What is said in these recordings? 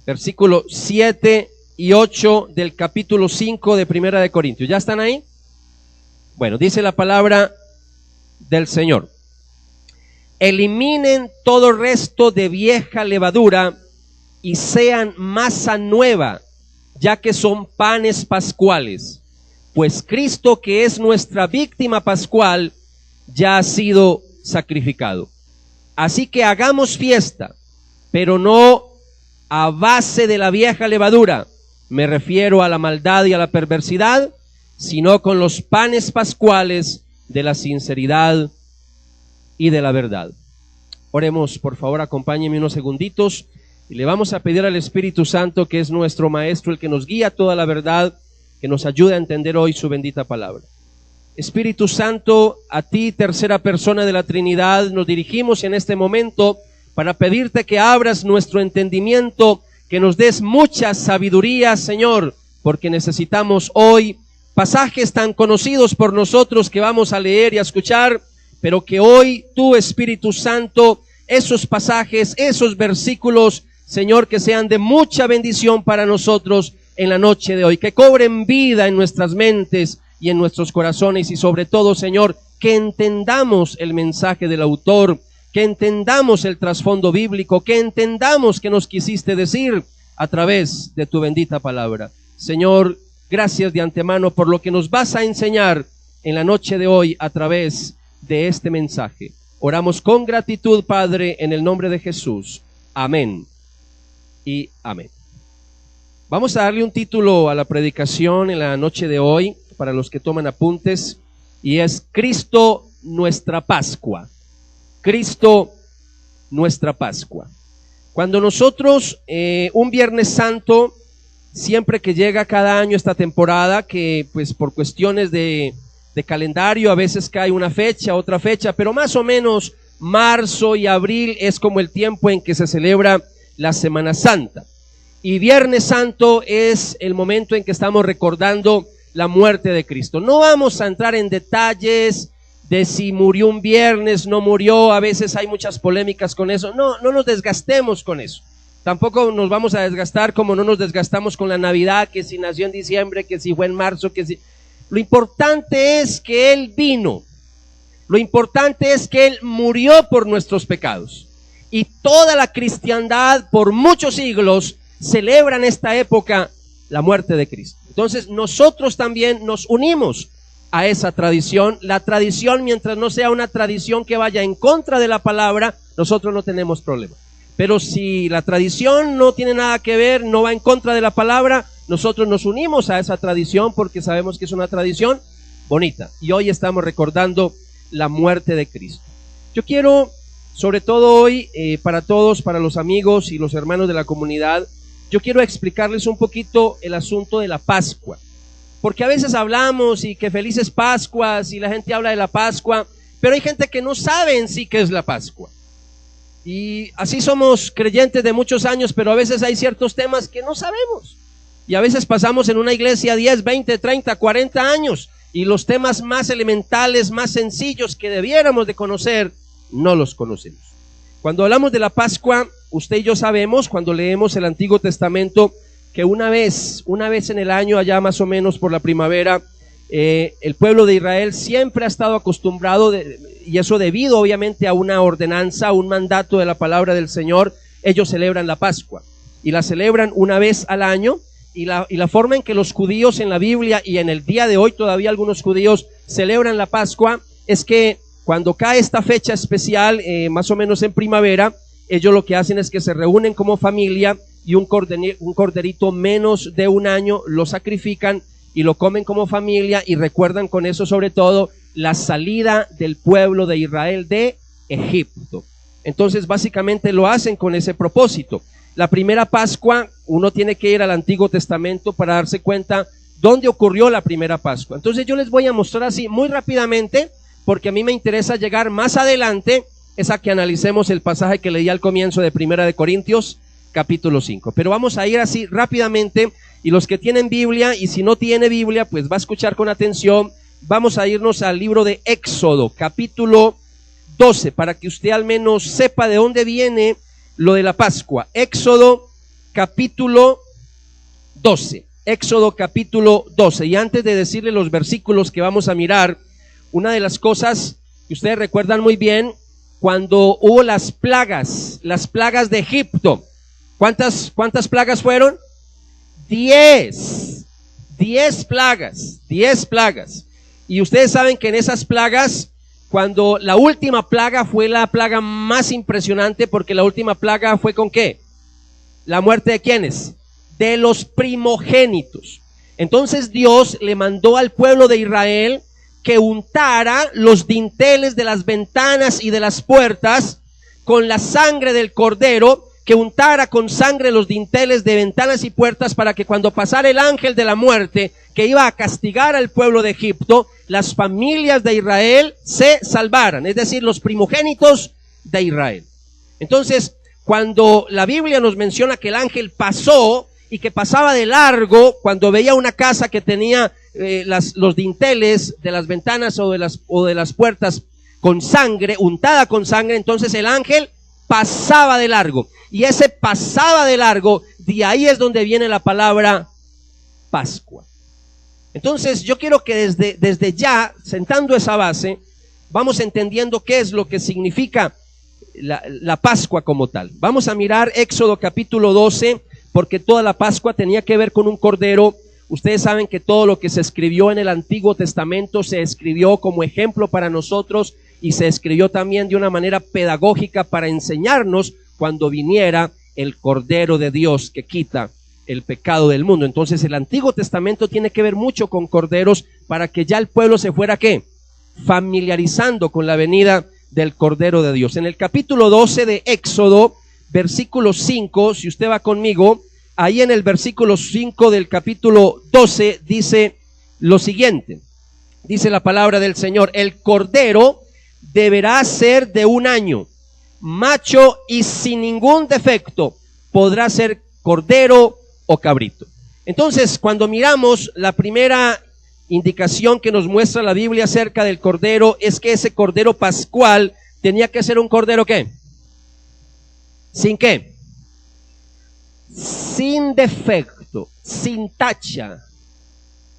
versículos 7 y 8 del capítulo 5 de Primera de Corintios. ¿Ya están ahí? Bueno, dice la palabra del Señor. Eliminen todo resto de vieja levadura y sean masa nueva, ya que son panes pascuales, pues Cristo, que es nuestra víctima pascual, ya ha sido sacrificado. Así que hagamos fiesta, pero no a base de la vieja levadura, me refiero a la maldad y a la perversidad, sino con los panes pascuales de la sinceridad y de la verdad. Oremos, por favor, acompáñenme unos segunditos y le vamos a pedir al Espíritu Santo, que es nuestro Maestro, el que nos guía a toda la verdad, que nos ayude a entender hoy su bendita palabra. Espíritu Santo, a ti, tercera persona de la Trinidad, nos dirigimos en este momento para pedirte que abras nuestro entendimiento, que nos des mucha sabiduría, Señor, porque necesitamos hoy pasajes tan conocidos por nosotros que vamos a leer y a escuchar, pero que hoy tú, Espíritu Santo, esos pasajes, esos versículos, Señor, que sean de mucha bendición para nosotros en la noche de hoy, que cobren vida en nuestras mentes y en nuestros corazones, y sobre todo, Señor, que entendamos el mensaje del autor, que entendamos el trasfondo bíblico, que entendamos qué nos quisiste decir a través de tu bendita palabra. Señor, gracias de antemano por lo que nos vas a enseñar en la noche de hoy a través de este mensaje. Oramos con gratitud, Padre, en el nombre de Jesús. Amén y amén. Vamos a darle un título a la predicación en la noche de hoy, para los que toman apuntes, y es Cristo nuestra Pascua. Cristo nuestra Pascua. Cuando nosotros, un Viernes Santo, siempre que llega cada año esta temporada, que pues por cuestiones de calendario a veces cae una fecha, otra fecha, pero más o menos marzo y abril es como el tiempo en que se celebra la Semana Santa. Y Viernes Santo es el momento en que estamos recordando la muerte de Cristo. No vamos a entrar en detalles de si murió un viernes, no murió, a veces hay muchas polémicas con eso. No nos desgastemos con eso. Tampoco nos vamos a desgastar como no nos desgastamos con la Navidad, que si nació en diciembre, que si fue en marzo, que si... Lo importante es que Él vino. Lo importante es que Él murió por nuestros pecados. Y toda la cristiandad por muchos siglos celebra en esta época la muerte de Cristo. Entonces nosotros también nos unimos a esa tradición. La tradición, mientras no sea una tradición que vaya en contra de la palabra, nosotros no tenemos problema. Pero si la tradición no tiene nada que ver, no va en contra de la palabra, nosotros nos unimos a esa tradición porque sabemos que es una tradición bonita. Y hoy estamos recordando la muerte de Cristo. Yo quiero, sobre todo hoy, para todos, para los amigos y los hermanos de la comunidad, yo quiero explicarles un poquito el asunto de la Pascua. Porque a veces hablamos y que felices Pascuas y la gente habla de la Pascua, pero hay gente que no sabe en sí qué es la Pascua. Y así somos creyentes de muchos años, pero a veces hay ciertos temas que no sabemos. Y a veces pasamos en una iglesia 10, 20, 30, 40 años y los temas más elementales, más sencillos que debiéramos de conocer, no los conocemos. Cuando hablamos de la Pascua, usted y yo sabemos, cuando leemos el Antiguo Testamento, que una vez en el año, allá más o menos por la primavera, el pueblo de Israel siempre ha estado acostumbrado, y eso debido obviamente a una ordenanza, a un mandato de la palabra del Señor, ellos celebran la Pascua. Y la celebran una vez al año, y la forma en que los judíos en la Biblia y en el día de hoy todavía algunos judíos celebran la Pascua, es que cuando cae esta fecha especial, más o menos en primavera, ellos lo que hacen es que se reúnen como familia y un corderito menos de un año lo sacrifican y lo comen como familia y recuerdan con eso sobre todo la salida del pueblo de Israel de Egipto. Entonces básicamente lo hacen con ese propósito. La primera Pascua, uno tiene que ir al Antiguo Testamento para darse cuenta dónde ocurrió la primera Pascua. Entonces yo les voy a mostrar así muy rápidamente, porque a mí me interesa llegar más adelante, es a que analicemos el pasaje que leí al comienzo de Primera de Corintios, capítulo 5. Pero vamos a ir así rápidamente, y los que tienen Biblia, y si no tiene Biblia, pues va a escuchar con atención. Vamos a irnos al libro de Éxodo, capítulo 12, para que usted al menos sepa de dónde viene lo de la Pascua. Éxodo capítulo 12. Éxodo capítulo 12. Y antes de decirle los versículos que vamos a mirar, una de las cosas que ustedes recuerdan muy bien, cuando hubo las plagas de Egipto. ¿Cuántas plagas fueron? 10 plagas. Y ustedes saben que en esas plagas, cuando la última plaga fue la plaga más impresionante, porque la última plaga fue ¿con qué? La muerte de ¿quiénes? De los primogénitos. Entonces Dios le mandó al pueblo de Israel que untara los dinteles de las ventanas y de las puertas con la sangre del cordero, que untara con sangre los dinteles de ventanas y puertas, para que cuando pasara el ángel de la muerte que iba a castigar al pueblo de Egipto, las familias de Israel se salvaran, es decir, los primogénitos de Israel. Entonces, cuando la Biblia nos menciona que el ángel pasó y que pasaba de largo, cuando veía una casa que tenía los dinteles de las ventanas o de las puertas con sangre, untada con sangre, entonces el ángel pasaba de largo. Y ese pasaba de largo, de ahí es donde viene la palabra Pascua. Entonces yo quiero que desde ya, sentando esa base, vamos entendiendo qué es lo que significa la Pascua como tal. Vamos a mirar Éxodo capítulo 12, porque toda la Pascua tenía que ver con un cordero. Ustedes saben que todo lo que se escribió en el Antiguo Testamento se escribió como ejemplo para nosotros, y se escribió también de una manera pedagógica para enseñarnos cuando viniera el Cordero de Dios que quita el pecado del mundo. Entonces el Antiguo Testamento tiene que ver mucho con corderos, para que ya el pueblo se fuera ¿qué? Familiarizando con la venida del Cordero de Dios. En el capítulo 12 de Éxodo, versículo 5, si usted va conmigo, ahí en el versículo 5 del capítulo 12 dice lo siguiente. Dice la palabra del Señor: el cordero deberá ser de 1 año, macho y sin ningún defecto, podrá ser cordero o cabrito. Entonces, cuando miramos la primera indicación que nos muestra la Biblia acerca del cordero, es que ese cordero pascual tenía que ser un cordero ¿qué? ¿Sin qué? Sin defecto, sin tacha,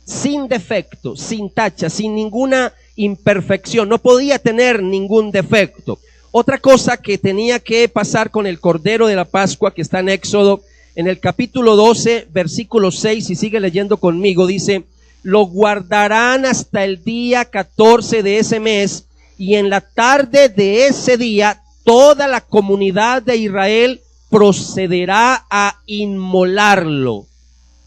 sin defecto, sin tacha, sin ninguna imperfección, no podía tener ningún defecto. Otra cosa que tenía que pasar con el cordero de la Pascua, que está en Éxodo, en el capítulo 12, versículo 6, y sigue leyendo conmigo, dice: lo guardarán hasta el día 14 de ese mes, y en la tarde de ese día toda la comunidad de Israel procederá a inmolarlo,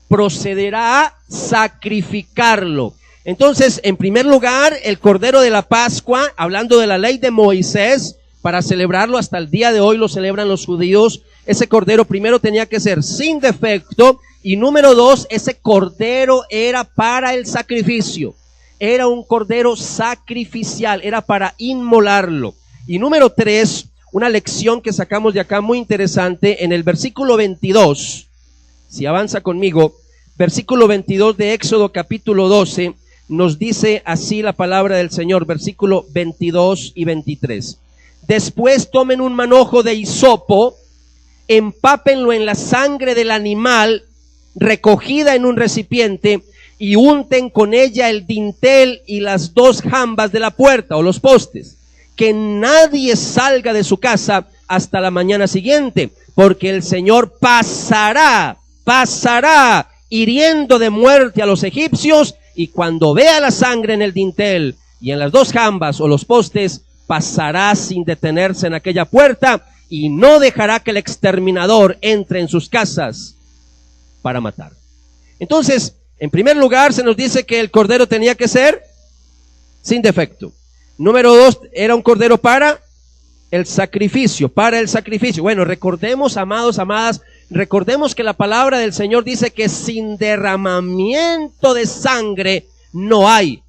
procederá a sacrificarlo. Entonces, en primer lugar, el cordero de la Pascua, hablando de la ley de Moisés, para celebrarlo hasta el día de hoy lo celebran los judíos, ese cordero primero tenía que ser sin defecto, y número 2, ese cordero era para el sacrificio, era un cordero sacrificial, era para inmolarlo. Y número 3, una lección que sacamos de acá muy interesante, en el versículo 22, si avanza conmigo, versículo 22 de Éxodo capítulo 12, nos dice así la palabra del Señor, versículo 22 y 23. Después tomen un manojo de hisopo, empápenlo en la sangre del animal recogida en un recipiente, y unten con ella el dintel y las 2 jambas de la puerta o los postes. Que nadie salga de su casa hasta la mañana siguiente, porque el Señor pasará hiriendo de muerte a los egipcios, y cuando vea la sangre en el dintel y en las 2 jambas o los postes, pasará sin detenerse en aquella puerta, y no dejará que el exterminador entre en sus casas para matar. Entonces, en primer lugar se nos dice que el cordero tenía que ser sin defecto. Número 2, era un cordero para el sacrificio, Bueno, recordemos, amados, amadas, recordemos que la palabra del Señor dice que sin derramamiento de sangre no hay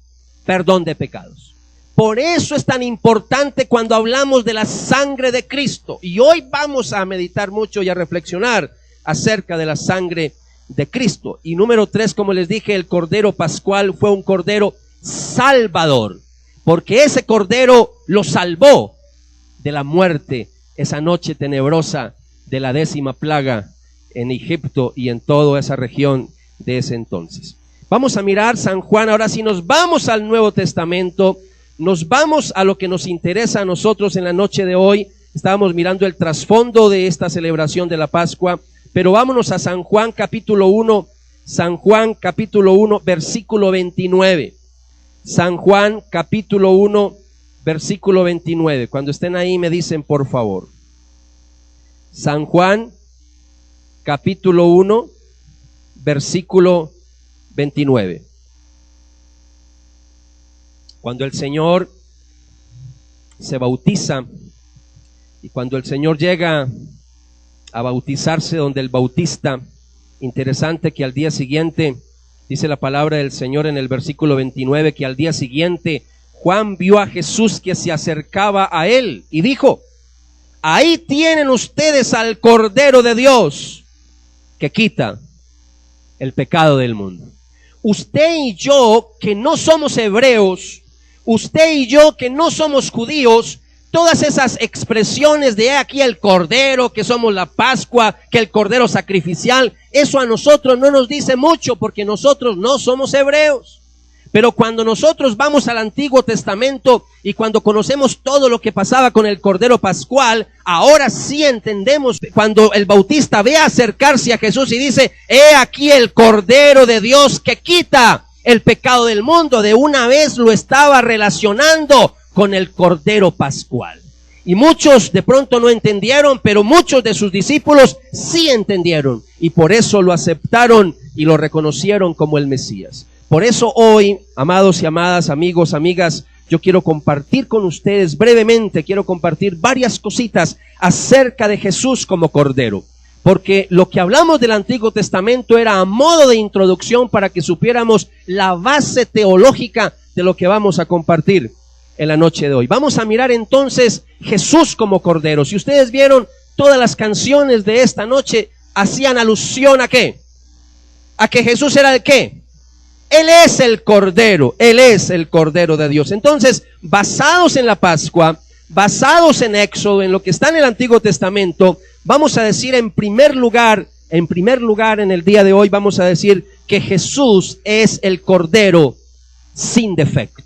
perdón de pecados. Por eso es tan importante cuando hablamos de la sangre de Cristo. Y hoy vamos a meditar mucho y a reflexionar acerca de la sangre de Cristo. Y número 3, como les dije, el cordero pascual fue un cordero salvador, porque ese cordero lo salvó de la muerte esa noche tenebrosa de la 10ª plaga en Egipto y en toda esa región de ese entonces. Vamos a mirar San Juan, ahora sí nos vamos al Nuevo Testamento, nos vamos a lo que nos interesa a nosotros en la noche de hoy. Estábamos mirando el trasfondo de esta celebración de la Pascua, pero vámonos a San Juan capítulo 1, San Juan capítulo 1, versículo 29. San Juan capítulo 1, versículo 29. Cuando estén ahí me dicen por favor. San Juan capítulo 1, versículo 29. Cuando el Señor se bautiza y cuando el Señor llega a bautizarse donde el bautista, interesante que al día siguiente, dice la palabra del Señor en el versículo 29, que al día siguiente Juan vio a Jesús que se acercaba a él y dijo: ahí tienen ustedes al Cordero de Dios que quita el pecado del mundo. Usted y yo que no somos hebreos, usted y yo que no somos judíos, todas esas expresiones de aquí el Cordero, que somos la Pascua, que el Cordero sacrificial, eso a nosotros no nos dice mucho porque nosotros no somos hebreos. Pero cuando nosotros vamos al Antiguo Testamento y cuando conocemos todo lo que pasaba con el Cordero Pascual, ahora sí entendemos cuando el Bautista ve acercarse a Jesús y dice: he aquí el Cordero de Dios que quita el pecado del mundo. De una vez lo estaba relacionando con el Cordero Pascual. Y muchos de pronto no entendieron, pero muchos de sus discípulos sí entendieron y por eso lo aceptaron y lo reconocieron como el Mesías. Por eso hoy, amados y amadas, amigos, amigas, yo quiero compartir con ustedes brevemente, quiero compartir varias cositas acerca de Jesús como Cordero. Porque lo que hablamos del Antiguo Testamento era a modo de introducción para que supiéramos la base teológica de lo que vamos a compartir en la noche de hoy. Vamos a mirar entonces Jesús como Cordero. Si ustedes vieron, todas las canciones de esta noche hacían alusión ¿a qué? A que Jesús era el ¿qué? Él es el Cordero, Él es el Cordero de Dios. Entonces, basados en la Pascua, basados en Éxodo, en lo que está en el Antiguo Testamento, vamos a decir en primer lugar en el día de hoy, vamos a decir que Jesús es el Cordero sin defecto.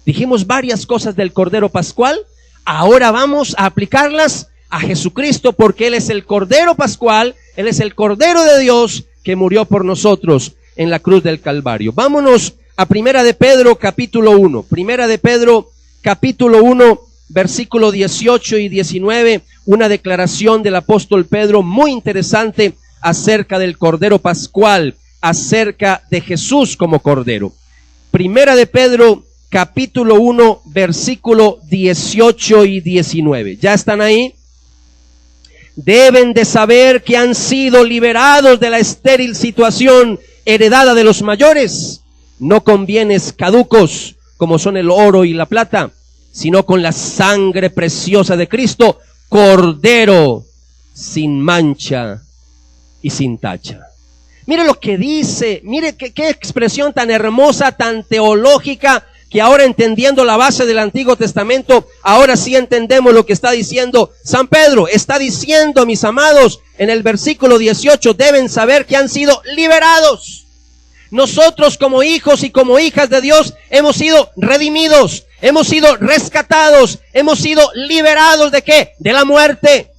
Dijimos varias cosas del Cordero Pascual, ahora vamos a aplicarlas a Jesucristo porque Él es el Cordero Pascual, Él es el Cordero de Dios que murió por nosotros en la cruz del Calvario. Vámonos a Primera de Pedro capítulo 1. Primera de Pedro capítulo 1, versículo 18 y 19, una declaración del apóstol Pedro muy interesante acerca del Cordero Pascual, acerca de Jesús como Cordero. Primera de Pedro capítulo 1, versículo 18 y 19. ¿Ya están ahí? Deben de saber que han sido liberados de la estéril situación heredada de los mayores, no con bienes caducos como son el oro y la plata, sino con la sangre preciosa de Cristo, Cordero sin mancha y sin tacha. Mire lo que dice, mire qué expresión tan hermosa, tan teológica, que ahora entendiendo la base del Antiguo Testamento, ahora sí entendemos lo que está diciendo San Pedro. Está diciendo, mis amados, en el versículo 18, deben saber que han sido liberados. Nosotros como hijos y como hijas de Dios hemos sido redimidos, hemos sido rescatados, hemos sido liberados ¿de qué? De la muerte.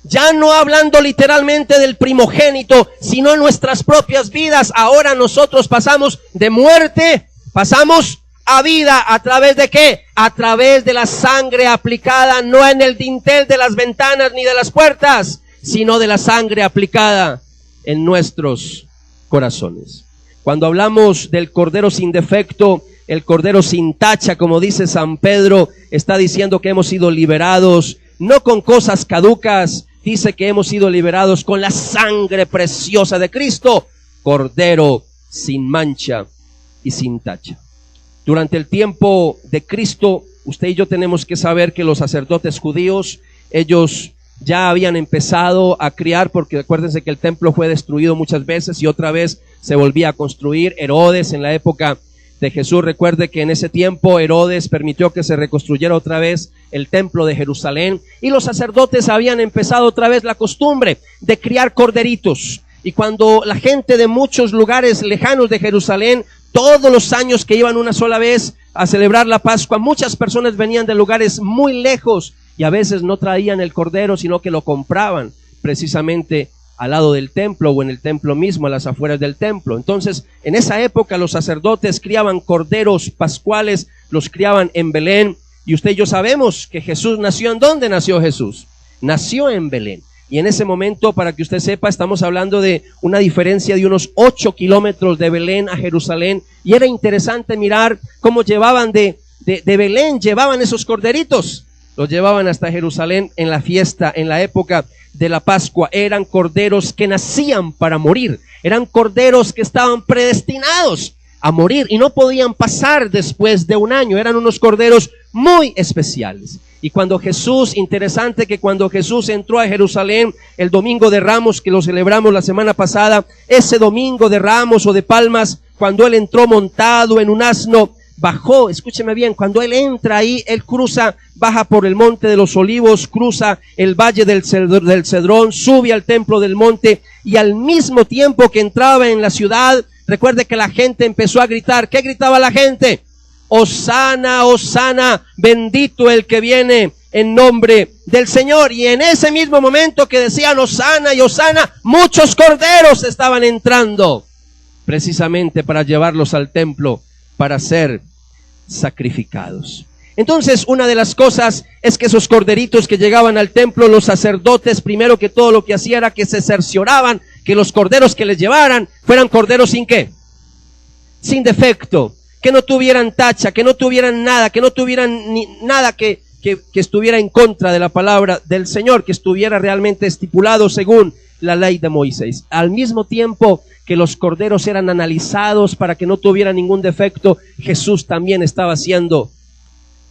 Ya no hablando literalmente del primogénito, sino en nuestras propias vidas. Ahora nosotros pasamos de muerte, pasamos a vida, ¿a través de qué? A través de la sangre aplicada, no en el dintel de las ventanas ni de las puertas, sino de la sangre aplicada en nuestros corazones. Cuando hablamos del Cordero sin defecto, el Cordero sin tacha, como dice San Pedro, está diciendo que hemos sido liberados, no con cosas caducas, dice que hemos sido liberados con la sangre preciosa de Cristo, Cordero sin mancha y sin tacha. Durante el tiempo de Cristo, usted y yo tenemos que saber que los sacerdotes judíos, ellos ya habían empezado a criar, porque acuérdense que el templo fue destruido muchas veces y otra vez se volvía a construir. Herodes en la época de Jesús. Recuerde que en ese tiempo Herodes permitió que se reconstruyera otra vez el templo de Jerusalén, y los sacerdotes habían empezado otra vez la costumbre de criar corderitos. Y cuando la gente de muchos lugares lejanos de Jerusalén, todos los años que iban una sola vez a celebrar la Pascua, muchas personas venían de lugares muy lejos y a veces no traían el cordero, sino que lo compraban precisamente al lado del templo o en el templo mismo, a las afueras del templo. Entonces, en esa época los sacerdotes criaban corderos pascuales, los criaban en Belén, y usted y yo sabemos que Jesús nació. ¿En dónde nació Jesús? Nació en Belén. Y en ese momento, para que usted sepa, estamos hablando de una diferencia de unos 8 kilómetros de Belén a Jerusalén, y era interesante mirar cómo llevaban de Belén, llevaban esos corderitos, los llevaban hasta Jerusalén en la fiesta, en la época de la Pascua. Eran corderos que nacían para morir, eran corderos que estaban predestinados a morir y no podían pasar después de un año. Eran unos corderos muy especiales. Y cuando Jesús, interesante que cuando Jesús entró a Jerusalén el domingo de Ramos, que lo celebramos la semana pasada, ese domingo de Ramos o de Palmas, cuando Él entró montado en un asno, bajó, escúcheme bien, cuando Él entra ahí, Él cruza, baja por el monte de los Olivos, cruza el valle del Cedrón, sube al templo del monte, y al mismo tiempo que entraba en la ciudad, recuerde que la gente empezó a gritar. ¿Qué gritaba la gente? Hosana, Hosana, bendito el que viene en nombre del Señor. Y en ese mismo momento que decían Hosana y Hosana, muchos corderos estaban entrando precisamente para llevarlos al templo para ser sacrificados. Entonces, una de las cosas es que esos corderitos que llegaban al templo, los sacerdotes, primero que todo lo que hacían era que se cercioraban que los corderos que les llevaran fueran corderos sin ¿qué? Sin defecto, que no tuvieran tacha, que no tuvieran nada, que no tuvieran ni nada que estuviera en contra de la palabra del Señor, que estuviera realmente estipulado según la ley de Moisés. Al mismo tiempo que los corderos eran analizados para que no tuvieran ningún defecto, Jesús también estaba siendo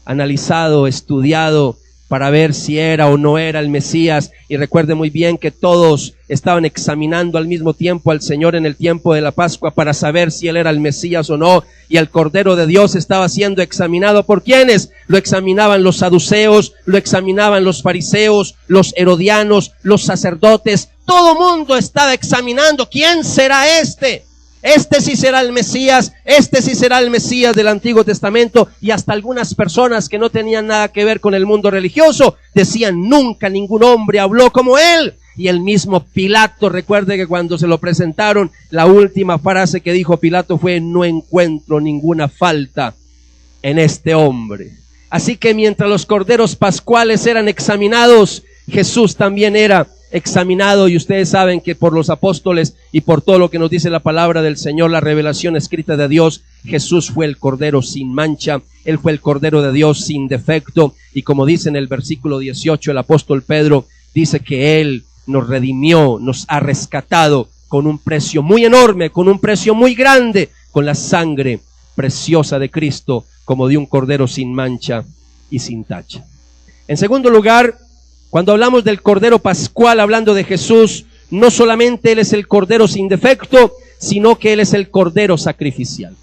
analizado, estudiado, para ver si era o no era el Mesías. Y recuerde muy bien que todos estaban examinando al mismo tiempo al Señor en el tiempo de la Pascua para saber si Él era el Mesías o no. Y el Cordero de Dios estaba siendo examinado ¿por quiénes? Lo examinaban los saduceos, lo examinaban los fariseos, los herodianos, los sacerdotes. Todo mundo estaba examinando ¿quién será este? Este sí será el Mesías, este sí será el Mesías del Antiguo Testamento. Y hasta algunas personas que no tenían nada que ver con el mundo religioso decían: nunca ningún hombre habló como él. Y el mismo Pilato, recuerde que cuando se lo presentaron, la última frase que dijo Pilato fue: no encuentro ninguna falta en este hombre. Así que mientras los corderos pascuales eran examinados, Jesús también era examinado. Y ustedes saben que por los apóstoles y por todo lo que nos dice la palabra del Señor, la revelación escrita de Dios, Jesús fue el Cordero sin mancha, Él fue el Cordero de Dios sin defecto. Y como dice en el versículo 18 el apóstol Pedro, dice que Él nos redimió, nos ha rescatado con un precio muy enorme, con un precio muy grande, con la sangre preciosa de Cristo, como de un Cordero sin mancha y sin tacha. En segundo lugar, cuando hablamos del Cordero Pascual, hablando de Jesús, no solamente Él es el Cordero sin defecto, sino que Él es el Cordero sacrificial.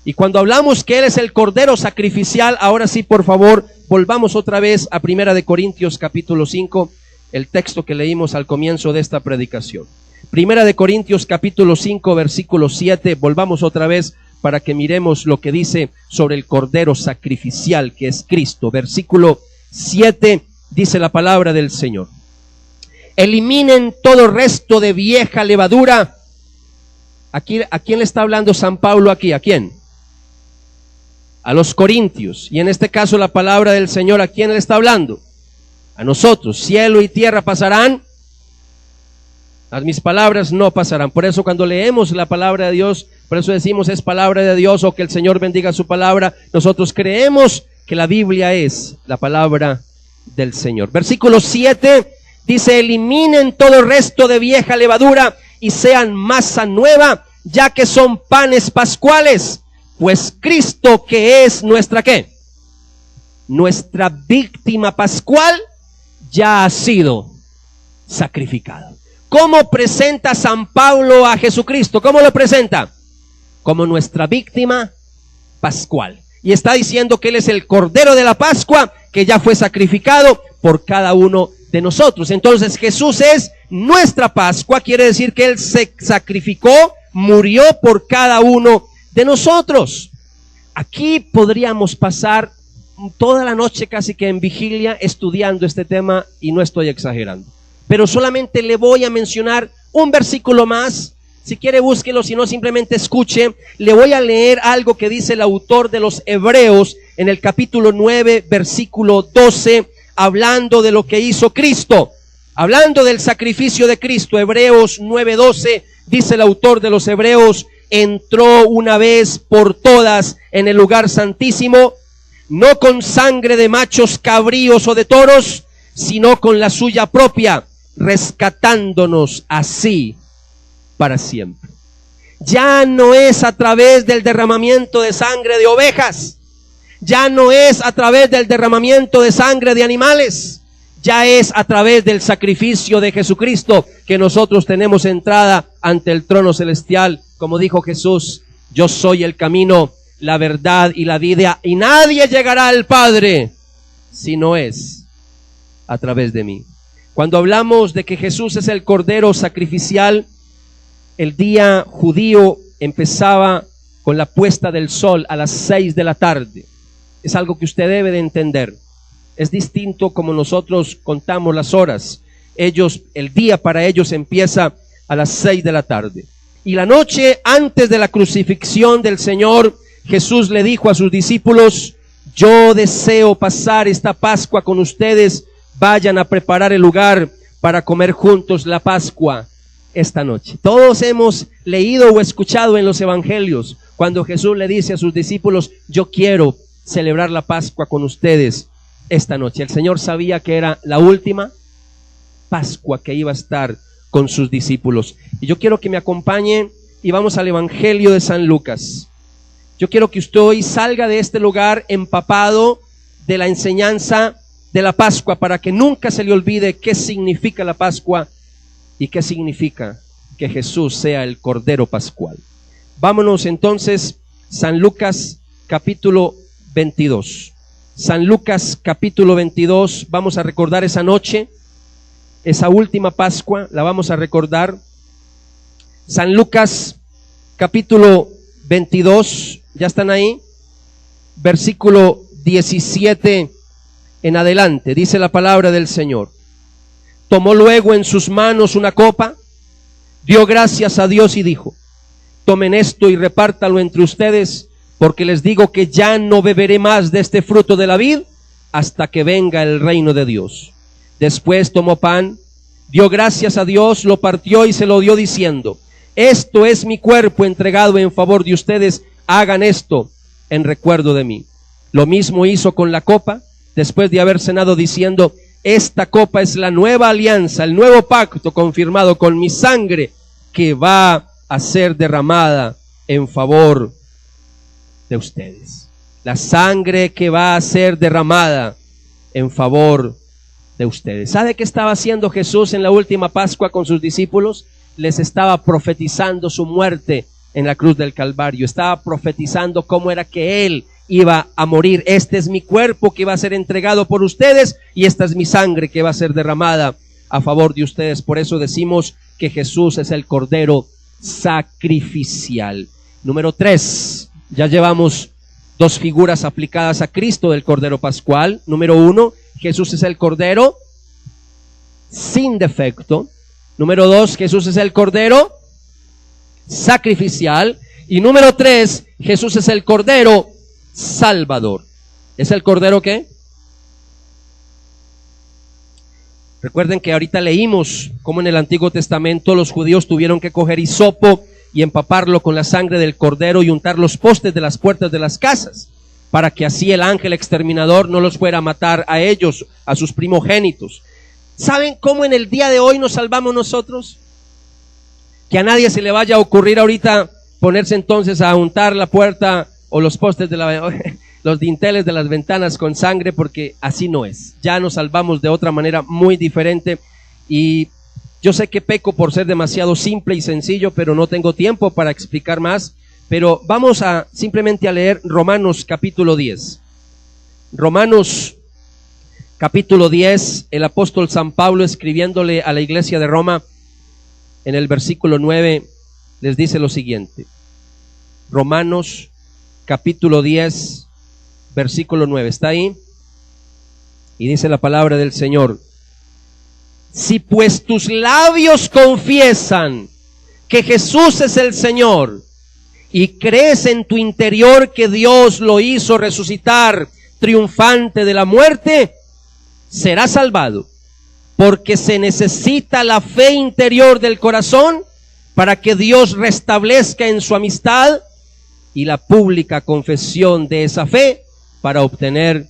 Y cuando hablamos que Él es el Cordero sacrificial, ahora sí, por favor, volvamos otra vez a 1 Corintios capítulo 5, el texto que leímos al comienzo de esta predicación. 1 Corintios capítulo 5, versículo 7, volvamos otra vez para que miremos lo que dice sobre el Cordero sacrificial, que es Cristo. Versículo 7. Dice la palabra del Señor: eliminen todo resto de vieja levadura. Aquí, ¿a quién le está hablando San Pablo aquí? ¿A quién? A los corintios. Y en este caso la palabra del Señor, ¿a quién le está hablando? A nosotros. Cielo y tierra pasarán, mas mis palabras no pasarán. Por eso cuando leemos la palabra de Dios, por eso decimos es palabra de Dios, o que el Señor bendiga su palabra. Nosotros creemos que la Biblia es la palabra del Señor. Versículo 7 dice: eliminen todo resto de vieja levadura y sean masa nueva, ya que son panes pascuales, pues Cristo, que es nuestra ¿qué? Nuestra víctima pascual, ya ha sido sacrificado. ¿Cómo presenta San Pablo a Jesucristo? ¿Cómo lo presenta? Como nuestra víctima pascual. Y está diciendo que Él es el Cordero de la Pascua, que ya fue sacrificado por cada uno de nosotros. Entonces Jesús es nuestra Pascua, quiere decir que Él se sacrificó, murió por cada uno de nosotros. Aquí podríamos pasar toda la noche casi que en vigilia estudiando este tema, y no estoy exagerando. Pero solamente le voy a mencionar un versículo más. Si quiere búsquelo, si no simplemente escuche. Le voy a leer algo que dice el autor de los Hebreos en el capítulo 9, versículo 12, hablando de lo que hizo Cristo, hablando del sacrificio de Cristo. Hebreos 9:12, dice el autor de los Hebreos: entró una vez por todas en el lugar santísimo, no con sangre de machos cabríos o de toros, sino con la suya propia, rescatándonos así para siempre. Ya no es a través del derramamiento de sangre de ovejas, ya no es a través del derramamiento de sangre de animales, ya es a través del sacrificio de Jesucristo que nosotros tenemos entrada ante el trono celestial. Como dijo Jesús: yo soy el camino, la verdad y la vida, y nadie llegará al Padre si no es a través de mí. Cuando hablamos de que Jesús es el Cordero sacrificial, el día judío empezaba con la puesta del sol a las 6 de la tarde. Es algo que usted debe de entender. Es distinto como nosotros contamos las horas. El día para ellos empieza a las 6 de la tarde. Y la noche antes de la crucifixión del Señor, Jesús le dijo a sus discípulos: yo deseo pasar esta Pascua con ustedes, vayan a preparar el lugar para comer juntos la Pascua esta noche. Todos hemos leído o escuchado en los evangelios cuando Jesús le dice a sus discípulos: yo quiero celebrar la Pascua con ustedes esta noche. El Señor sabía que era la última Pascua que iba a estar con sus discípulos. Y yo quiero que me acompañen y vamos al Evangelio de San Lucas. Yo quiero que usted hoy salga de este lugar empapado de la enseñanza de la Pascua, para que nunca se le olvide qué significa la Pascua y qué significa que Jesús sea el Cordero Pascual. Vámonos entonces, San Lucas capítulo 22. San Lucas capítulo 22, vamos a recordar esa noche, esa última Pascua, la vamos a recordar. San Lucas capítulo 22, ¿ya están ahí? Versículo 17 en adelante, dice la palabra del Señor. Tomó luego en sus manos una copa, dio gracias a Dios y dijo: tomen esto y repártalo entre ustedes, porque les digo que ya no beberé más de este fruto de la vid hasta que venga el reino de Dios. Después tomó pan, dio gracias a Dios, lo partió y se lo dio diciendo: esto es mi cuerpo entregado en favor de ustedes, hagan esto en recuerdo de mí. Lo mismo hizo con la copa, después de haber cenado, diciendo: esta copa es la nueva alianza, el nuevo pacto confirmado con mi sangre, que va a ser derramada en favor de ustedes. La sangre que va a ser derramada en favor de ustedes. ¿Sabe qué estaba haciendo Jesús en la última Pascua con sus discípulos? Les estaba profetizando su muerte en la cruz del Calvario. Estaba profetizando cómo era que Él iba a morir. Este es mi cuerpo que va a ser entregado por ustedes, y esta es mi sangre que va a ser derramada a favor de ustedes. Por eso decimos que Jesús es el Cordero sacrificial. Número 3. Ya llevamos 2 figuras aplicadas a Cristo del Cordero Pascual. Número 1, Jesús es el Cordero sin defecto. Número 2, Jesús es el Cordero sacrificial. Y número 3, Jesús es el Cordero Salvador. ¿Es el Cordero qué? Recuerden que ahorita leímos cómo en el Antiguo Testamento los judíos tuvieron que coger hisopo y empaparlo con la sangre del Cordero y untar los postes de las puertas de las casas, para que así el ángel exterminador no los fuera a matar a ellos, a sus primogénitos. ¿Saben cómo en el día de hoy nos salvamos nosotros? Que a nadie se le vaya a ocurrir ahorita ponerse entonces a untar la puerta o los postes de los dinteles de las ventanas con sangre, porque así no es. Ya nos salvamos de otra manera muy diferente. Y yo sé que peco por ser demasiado simple y sencillo, pero no tengo tiempo para explicar más. pero vamos a simplemente a leer Romanos capítulo 10. Romanos capítulo 10, el apóstol San Pablo, escribiéndole a la iglesia de Roma, en el versículo 9, les dice lo siguiente. Romanos capítulo 10, versículo 9, ¿está ahí? Y dice la palabra del Señor: si pues tus labios confiesan que Jesús es el Señor, y crees en tu interior que Dios lo hizo resucitar triunfante de la muerte, serás salvado, porque se necesita la fe interior del corazón para que Dios restablezca en su amistad, y la pública confesión de esa fe para obtener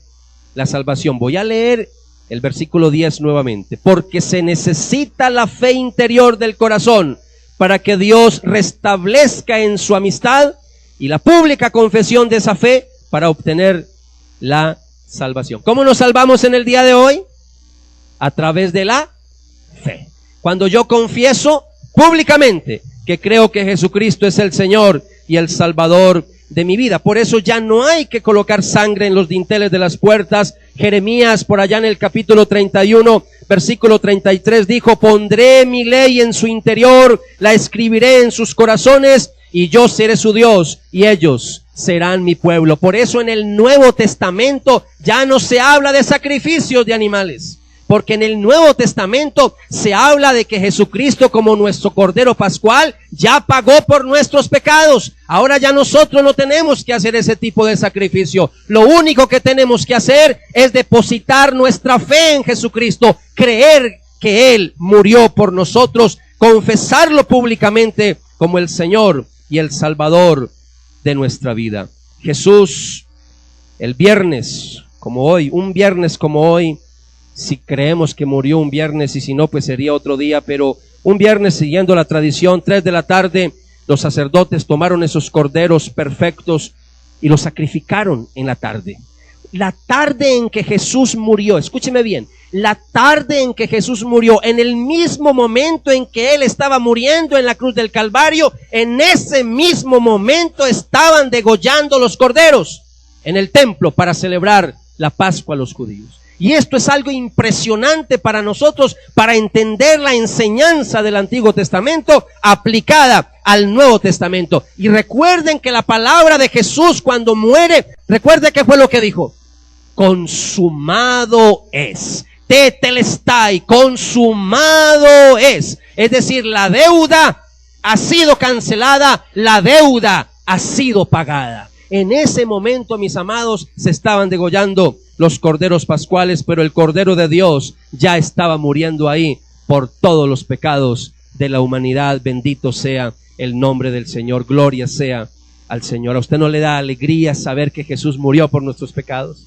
la salvación. Voy a leer el versículo 10 nuevamente. Porque se necesita la fe interior del corazón para que Dios restablezca en su amistad, y la pública confesión de esa fe para obtener la salvación. ¿Cómo nos salvamos en el día de hoy? A través de la fe. Cuando yo confieso públicamente que creo que Jesucristo es el Señor y el Salvador de mi vida. Por eso ya no hay que colocar sangre en los dinteles de las puertas. Jeremías, por allá en el capítulo 31, versículo 33, dijo: pondré mi ley en su interior, la escribiré en sus corazones, y yo seré su Dios, y ellos serán mi pueblo. Por eso en el Nuevo Testamento ya no se habla de sacrificios de animales, porque en el Nuevo Testamento se habla de que Jesucristo, como nuestro Cordero Pascual, ya pagó por nuestros pecados. Ahora ya nosotros no tenemos que hacer ese tipo de sacrificio. Lo único que tenemos que hacer es depositar nuestra fe en Jesucristo, creer que Él murió por nosotros, confesarlo públicamente como el Señor y el Salvador de nuestra vida. Jesús, el viernes como hoy, un viernes como hoy, si creemos que murió un viernes, y si no, pues sería otro día, pero un viernes, siguiendo la tradición, 3 de la tarde, los sacerdotes tomaron esos corderos perfectos y los sacrificaron en la tarde. La tarde en que Jesús murió, escúcheme bien, la tarde en que Jesús murió, en el mismo momento en que Él estaba muriendo en la cruz del Calvario, en ese mismo momento estaban degollando los corderos en el templo para celebrar la Pascua a los judíos. Y esto es algo impresionante para nosotros, para entender la enseñanza del Antiguo Testamento aplicada al Nuevo Testamento. Y recuerden que la palabra de Jesús cuando muere, recuerden que fue lo que dijo: consumado es. Tetelestai, consumado es. Es decir, la deuda ha sido cancelada, la deuda ha sido pagada. En ese momento, mis amados, se estaban degollando los corderos pascuales, pero el Cordero de Dios ya estaba muriendo ahí por todos los pecados de la humanidad. Bendito sea el nombre del Señor, gloria sea al Señor. ¿A usted no le da alegría saber que Jesús murió por nuestros pecados?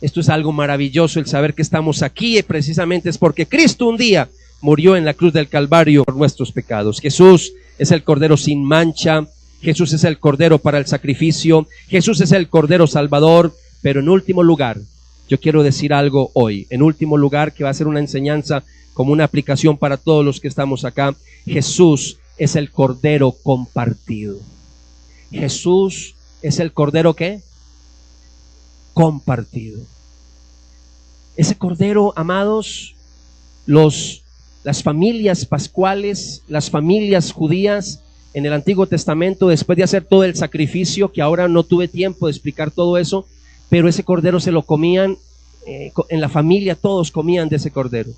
Esto es algo maravilloso, el saber que estamos aquí, precisamente es porque Cristo un día murió en la cruz del Calvario por nuestros pecados. Jesús es el Cordero sin mancha, Jesús es el Cordero para el sacrificio, Jesús es el Cordero Salvador. Pero en último lugar, yo quiero decir algo hoy, en último lugar, que va a ser una enseñanza como una aplicación para todos los que estamos acá. Jesús es el Cordero compartido. Jesús es el Cordero, ¿qué? Compartido. Ese Cordero, amados, las familias pascuales, las familias judías en el Antiguo Testamento, después de hacer todo el sacrificio, que ahora no tuve tiempo de explicar todo eso, pero ese cordero se lo comían, en la familia todos comían de ese cordero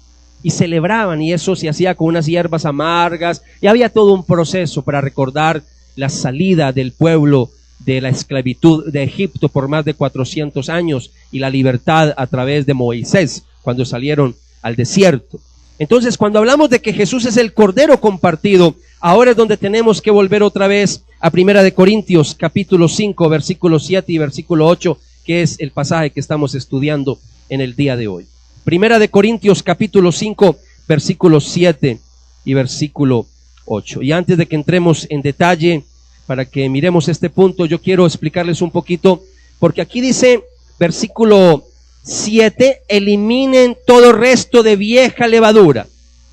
y celebraban, y eso se hacía con unas hierbas amargas, y había todo un proceso para recordar la salida del pueblo de la esclavitud de Egipto por más de 400 años y la libertad a través de Moisés cuando salieron al desierto. Entonces, cuando hablamos de que Jesús es el Cordero compartido, ahora es donde tenemos que volver otra vez a 1 Corintios capítulo 5, versículo 7 y versículo 8, que es el pasaje que estamos estudiando en el día de hoy. 1 Corintios capítulo 5, versículo 7 y versículo 8. Y antes de que entremos en detalle, para que miremos este punto, yo quiero explicarles un poquito, porque aquí dice, versículo 7, eliminen todo resto de vieja levadura.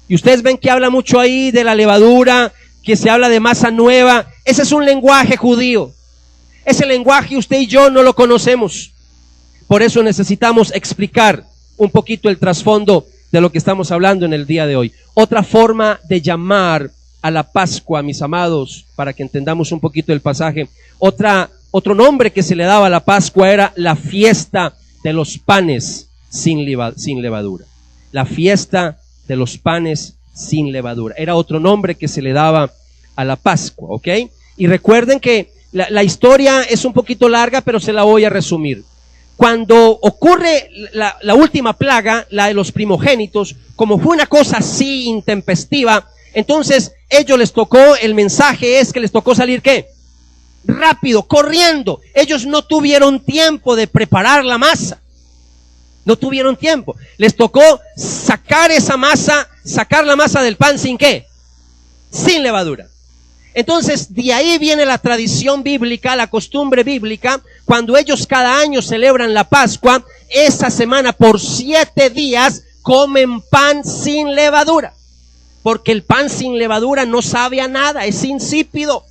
Y ustedes ven que habla mucho ahí de la levadura, que se habla de masa nueva, Ese es un lenguaje judío. Ese lenguaje usted y yo no lo conocemos. Por eso necesitamos explicar un poquito el trasfondo de lo que estamos hablando en el día de hoy. Otra forma de llamar a la Pascua, mis amados, para que entendamos un poquito el pasaje, otro nombre que se le daba a la Pascua era la fiesta de los panes sin levadura. La fiesta de los panes sin levadura. Era otro nombre que se le daba a la Pascua, ¿ok? Y recuerden que la historia es un poquito larga, pero se la voy a resumir. Cuando ocurre la última plaga, la de los primogénitos, como fue una cosa así intempestiva, entonces ellos les tocó, el mensaje es que les tocó salir ¿qué? Rápido, corriendo. Ellos no tuvieron tiempo de preparar la masa. No tuvieron tiempo. Les tocó sacar esa masa, sacar la masa del pan sin ¿qué? Sin levadura. Entonces, de ahí viene la tradición bíblica, la costumbre bíblica. Cuando ellos cada año celebran la Pascua, esa semana por 7 días comen pan sin levadura. Porque el pan sin levadura no sabe a nada, es insípido.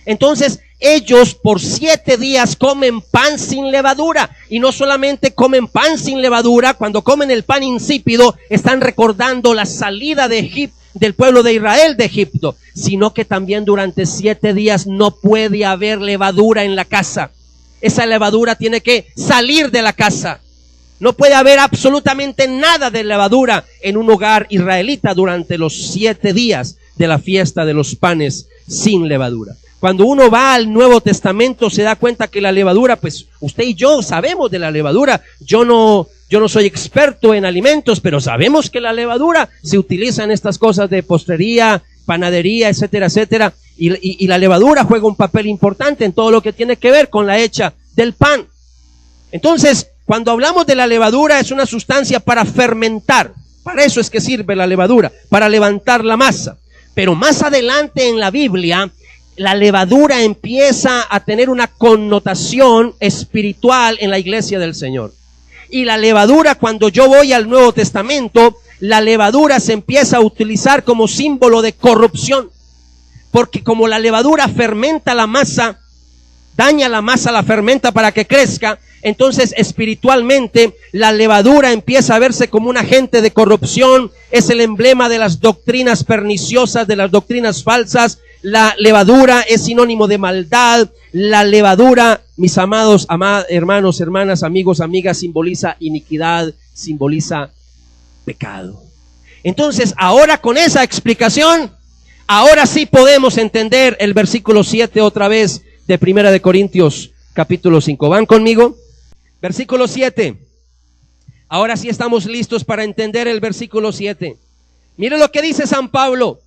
Entonces, ellos por 7 días comen pan sin levadura. Y no solamente comen pan sin levadura, cuando comen el pan insípido, están recordando la salida de Egipto, del pueblo de Israel de Egipto, sino que también durante 7 días no puede haber levadura en la casa. Esa levadura tiene que salir de la casa. No puede haber absolutamente nada de levadura en un hogar israelita durante los 7 días de la fiesta de los panes sin levadura. Cuando uno va al Nuevo Testamento se da cuenta que la levadura, pues usted y yo sabemos de la levadura. Yo no soy experto en alimentos, pero sabemos que la levadura se utiliza en estas cosas de postrería, panadería, etcétera, etcétera. Y la levadura juega un papel importante en todo lo que tiene que ver con la hecha del pan. Entonces, cuando hablamos de la levadura, es una sustancia para fermentar. Para eso es que sirve la levadura, para levantar la masa. Pero más adelante en la Biblia, la levadura empieza a tener una connotación espiritual en la iglesia del Señor. Y la levadura, cuando yo voy al Nuevo Testamento, la levadura se empieza a utilizar como símbolo de corrupción. Porque como la levadura fermenta la masa, daña la masa, la fermenta para que crezca, entonces espiritualmente la levadura empieza a verse como un agente de corrupción. Es el emblema de las doctrinas perniciosas, de las doctrinas falsas. La levadura es sinónimo de maldad. La levadura, mis amados, hermanos, hermanas, amigos, amigas, simboliza iniquidad, simboliza pecado. Entonces, ahora con esa explicación, ahora sí podemos entender el versículo 7 otra vez de 1 de Corintios capítulo 5. ¿Van conmigo? Versículo 7. Ahora sí estamos listos para entender el versículo 7. Mire lo que dice San Pablo.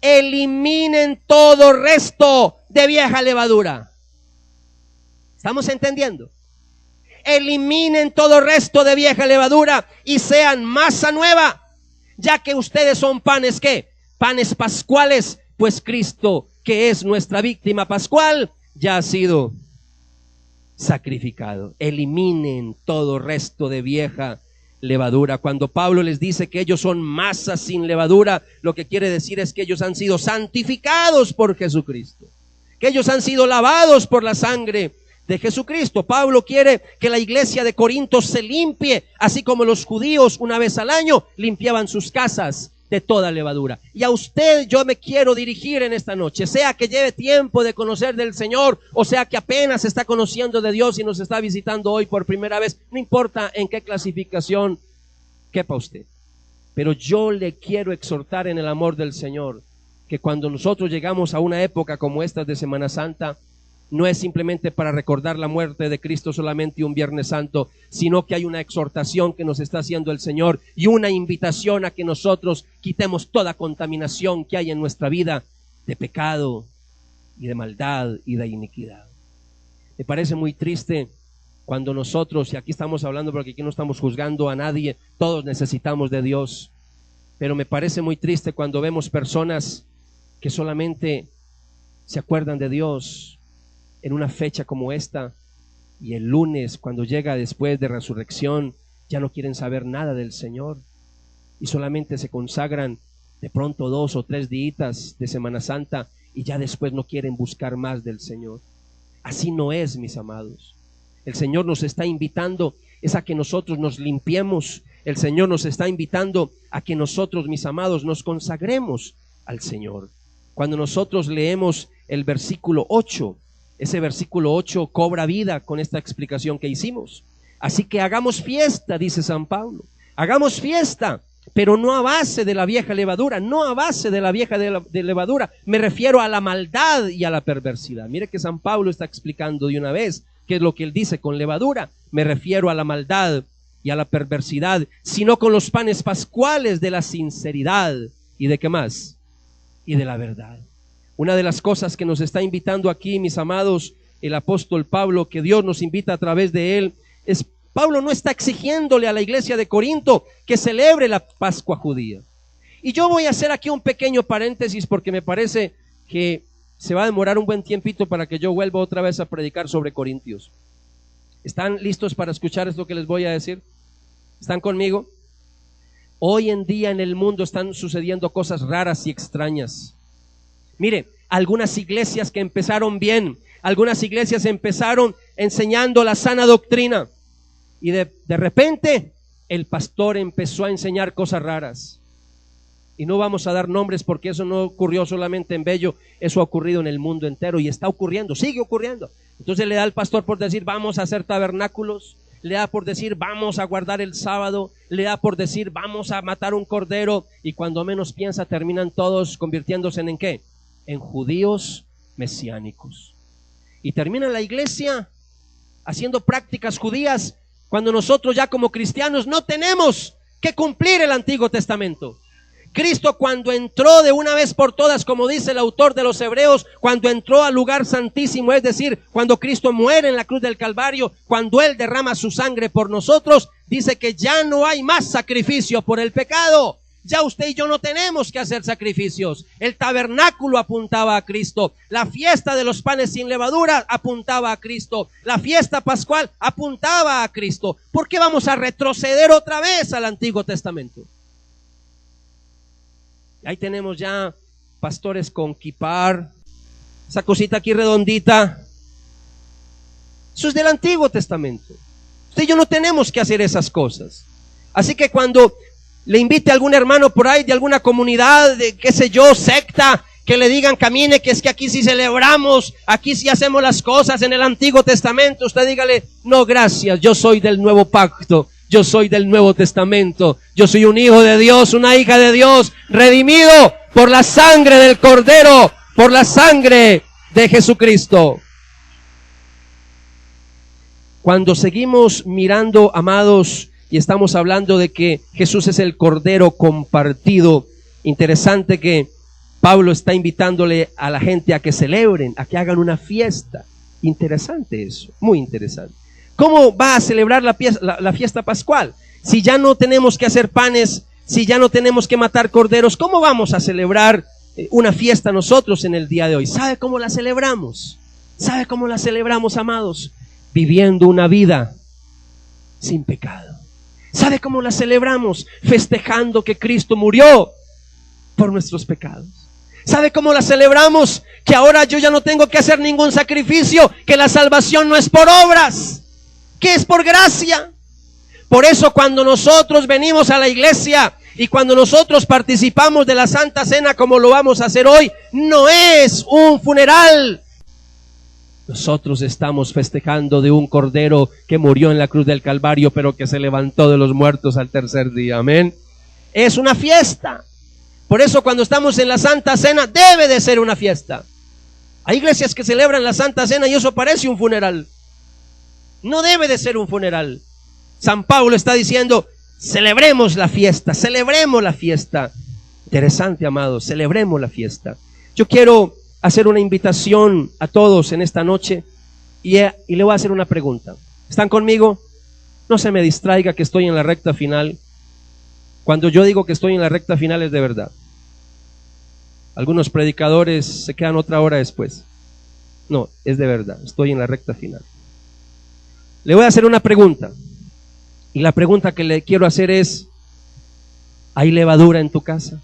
Eliminen todo resto de vieja levadura. ¿Estamos entendiendo? Eliminen todo resto de vieja levadura y sean masa nueva, ya que ustedes son panes, ¿qué? Panes pascuales, pues Cristo, que es nuestra víctima pascual, ya ha sido sacrificado. Eliminen todo resto de vieja levadura. Cuando Pablo les dice que ellos son masa sin levadura, lo que quiere decir es que ellos han sido santificados por Jesucristo, que ellos han sido lavados por la sangre de Jesucristo. Pablo quiere que la iglesia de Corinto se limpie, así como los judíos una vez al año limpiaban sus casas de toda levadura. Y a usted yo me quiero dirigir en esta noche, sea que lleve tiempo de conocer del Señor, o sea que apenas está conociendo de Dios y nos está visitando hoy por primera vez. No importa en qué clasificación quepa usted, pero yo le quiero exhortar en el amor del Señor, que cuando nosotros llegamos a una época como esta de Semana Santa, no es simplemente para recordar la muerte de Cristo solamente un Viernes Santo, sino que hay una exhortación que nos está haciendo el Señor y una invitación a que nosotros quitemos toda contaminación que hay en nuestra vida de pecado y de maldad y de iniquidad. Me parece muy triste cuando nosotros, y aquí estamos hablando porque aquí no estamos juzgando a nadie, todos necesitamos de Dios, pero me parece muy triste cuando vemos personas que solamente se acuerdan de Dios en una fecha como esta, y el lunes, cuando llega después de resurrección, ya no quieren saber nada del Señor y solamente se consagran de pronto 2 o 3 días de Semana Santa y ya después no quieren buscar más del Señor. Así no es, mis amados. El Señor nos está invitando es a que nosotros nos limpiemos. El Señor nos está invitando a que nosotros, mis amados, nos consagremos al Señor. Cuando nosotros leemos el versículo 8, ese versículo 8 cobra vida con esta explicación que hicimos. Así que hagamos fiesta, dice San Pablo. Hagamos fiesta, pero no a base de la vieja levadura, no a base de la vieja levadura. Me refiero a la maldad y a la perversidad. Mire que San Pablo está explicando de una vez qué es lo que él dice con levadura. Me refiero a la maldad y a la perversidad, sino con los panes pascuales de la sinceridad. ¿Y de qué más? Y de la verdad. Una de las cosas que nos está invitando aquí, mis amados, el apóstol Pablo, que Dios nos invita a través de él, es Pablo no está exigiéndole a la iglesia de Corinto que celebre la Pascua judía. Y yo voy a hacer aquí un pequeño paréntesis porque me parece que se va a demorar un buen tiempito para que yo vuelva otra vez a predicar sobre Corintios. ¿Están listos para escuchar esto que les voy a decir? ¿Están conmigo? Hoy en día en el mundo están sucediendo cosas raras y extrañas. Mire, algunas iglesias que empezaron bien, algunas iglesias empezaron enseñando la sana doctrina y de repente el pastor empezó a enseñar cosas raras. Y no vamos a dar nombres porque eso no ocurrió solamente en Bello, eso ha ocurrido en el mundo entero y está ocurriendo, sigue ocurriendo. Entonces le da al pastor por decir vamos a hacer tabernáculos, le da por decir vamos a guardar el sábado, le da por decir vamos a matar un cordero, y cuando menos piensa terminan todos convirtiéndose en ¿qué? En judíos mesiánicos. Y termina la iglesia haciendo prácticas judías cuando nosotros ya como cristianos no tenemos que cumplir el Antiguo Testamento. Cristo cuando entró de una vez por todas, como dice el autor de los Hebreos, cuando entró al lugar santísimo, es decir, cuando Cristo muere en la cruz del Calvario, cuando Él derrama su sangre por nosotros, dice que ya no hay más sacrificio por el pecado. Ya usted y yo no tenemos que hacer sacrificios. El tabernáculo apuntaba a Cristo. La fiesta de los panes sin levadura apuntaba a Cristo. La fiesta pascual apuntaba a Cristo. ¿Por qué vamos a retroceder otra vez al Antiguo Testamento? Ahí tenemos ya pastores con kipar, esa cosita aquí redondita. Eso es del Antiguo Testamento. Usted y yo no tenemos que hacer esas cosas. Así que cuando le invite a algún hermano por ahí de alguna comunidad, de qué sé yo, secta, que le digan camine, que es que aquí sí celebramos, aquí sí hacemos las cosas en el Antiguo Testamento, usted dígale, no gracias, yo soy del Nuevo Pacto, yo soy del Nuevo Testamento, yo soy un hijo de Dios, una hija de Dios, redimido por la sangre del Cordero, por la sangre de Jesucristo. Cuando seguimos mirando, amados, y estamos hablando de que Jesús es el Cordero compartido, interesante que Pablo está invitándole a la gente a que celebren, a que hagan una fiesta. Interesante eso, muy interesante. ¿Cómo va a celebrar la fiesta pascual? Si ya no tenemos que hacer panes, si ya no tenemos que matar corderos, ¿cómo vamos a celebrar una fiesta nosotros en el día de hoy? ¿Sabe cómo la celebramos? ¿Sabe cómo la celebramos, amados? Viviendo una vida sin pecado. ¿Sabe cómo la celebramos? Festejando que Cristo murió por nuestros pecados. ¿Sabe cómo la celebramos? Que ahora yo ya no tengo que hacer ningún sacrificio, que la salvación no es por obras, que es por gracia. Por eso cuando nosotros venimos a la iglesia y cuando nosotros participamos de la Santa Cena como lo vamos a hacer hoy, no es un funeral. Nosotros estamos festejando de un cordero que murió en la cruz del Calvario, pero que se levantó de los muertos al tercer día. Amén. Es una fiesta. Por eso cuando estamos en la Santa Cena debe de ser una fiesta. Hay iglesias que celebran la Santa Cena y eso parece un funeral. No debe de ser un funeral. San Pablo está diciendo, celebremos la fiesta, celebremos la fiesta. Interesante, amados, celebremos la fiesta. Yo quiero hacer una invitación a todos en esta noche y le voy a hacer una pregunta. ¿Están conmigo? No se me distraiga que estoy en la recta final. Cuando yo digo que estoy en la recta final es de verdad. Algunos predicadores se quedan otra hora después. No, es de verdad, estoy en la recta final. Le voy a hacer una pregunta. Y la pregunta que le quiero hacer es, ¿hay levadura en tu casa?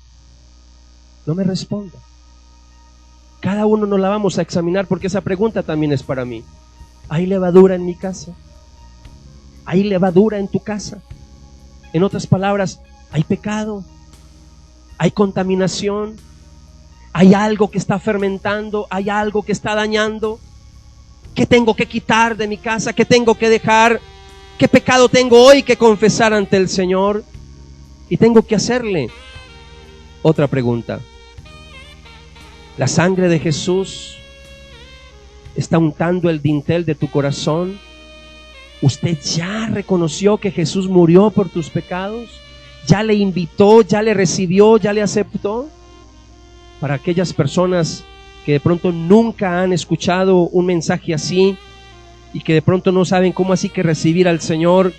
No me responda. Cada uno nos la vamos a examinar porque esa pregunta también es para mí. ¿Hay levadura en mi casa? ¿Hay levadura en tu casa? En otras palabras, ¿hay pecado? ¿Hay contaminación? ¿Hay algo que está fermentando? ¿Hay algo que está dañando? ¿Qué tengo que quitar de mi casa? ¿Qué tengo que dejar? ¿Qué pecado tengo hoy que confesar ante el Señor? Y tengo que hacerle otra pregunta. ¿La sangre de Jesús está untando el dintel de tu corazón? ¿Usted ya reconoció que Jesús murió por tus pecados? ¿Ya le invitó, ya le recibió, ya le aceptó? Para aquellas personas que de pronto nunca han escuchado un mensaje así y que de pronto no saben cómo así que recibir al Señor,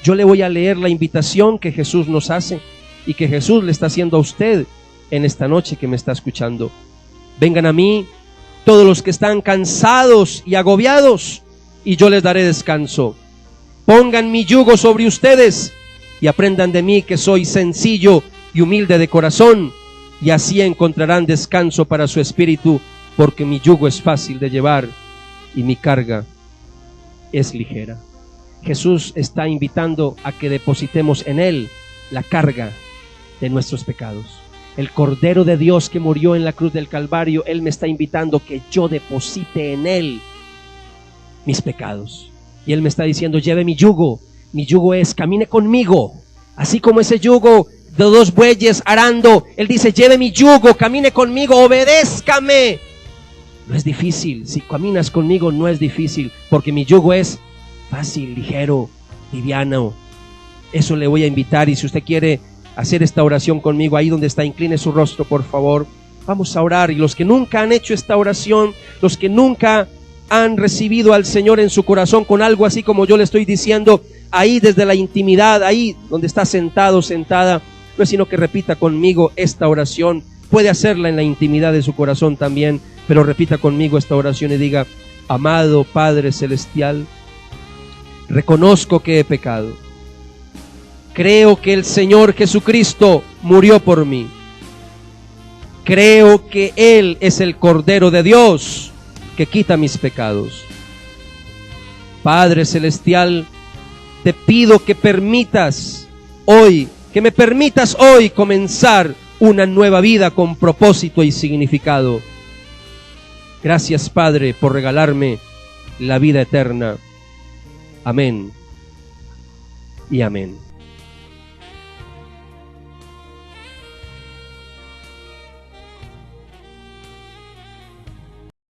yo le voy a leer la invitación que Jesús nos hace y que Jesús le está haciendo a usted en esta noche que me está escuchando. Vengan a mí todos los que están cansados y agobiados, y yo les daré descanso. Pongan mi yugo sobre ustedes y aprendan de mí, que soy sencillo y humilde de corazón, y así encontrarán descanso para su espíritu, porque mi yugo es fácil de llevar y mi carga es ligera. Jesús está invitando a que depositemos en Él la carga de nuestros pecados. El Cordero de Dios que murió en la cruz del Calvario, Él me está invitando que yo deposite en Él mis pecados. Y Él me está diciendo, lleve mi yugo. Mi yugo es, camine conmigo. Así como ese yugo de 2 bueyes arando, Él dice, lleve mi yugo, camine conmigo, obedézcame. No es difícil, si caminas conmigo no es difícil, porque mi yugo es fácil, ligero, liviano. Eso le voy a invitar, y si usted quiere hacer esta oración conmigo, ahí donde está, incline su rostro, por favor. Vamos a orar, y los que nunca han hecho esta oración, los que nunca han recibido al Señor en su corazón con algo así como yo le estoy diciendo, ahí desde la intimidad, ahí donde está sentado, sentada, no es sino que repita conmigo esta oración. Puede hacerla en la intimidad de su corazón también, pero repita conmigo esta oración y diga: amado Padre Celestial, reconozco que he pecado. Creo que el Señor Jesucristo murió por mí. Creo que Él es el Cordero de Dios que quita mis pecados. Padre Celestial, te pido que me permitas hoy comenzar una nueva vida con propósito y significado. Gracias, Padre, por regalarme la vida eterna. Amén y amén.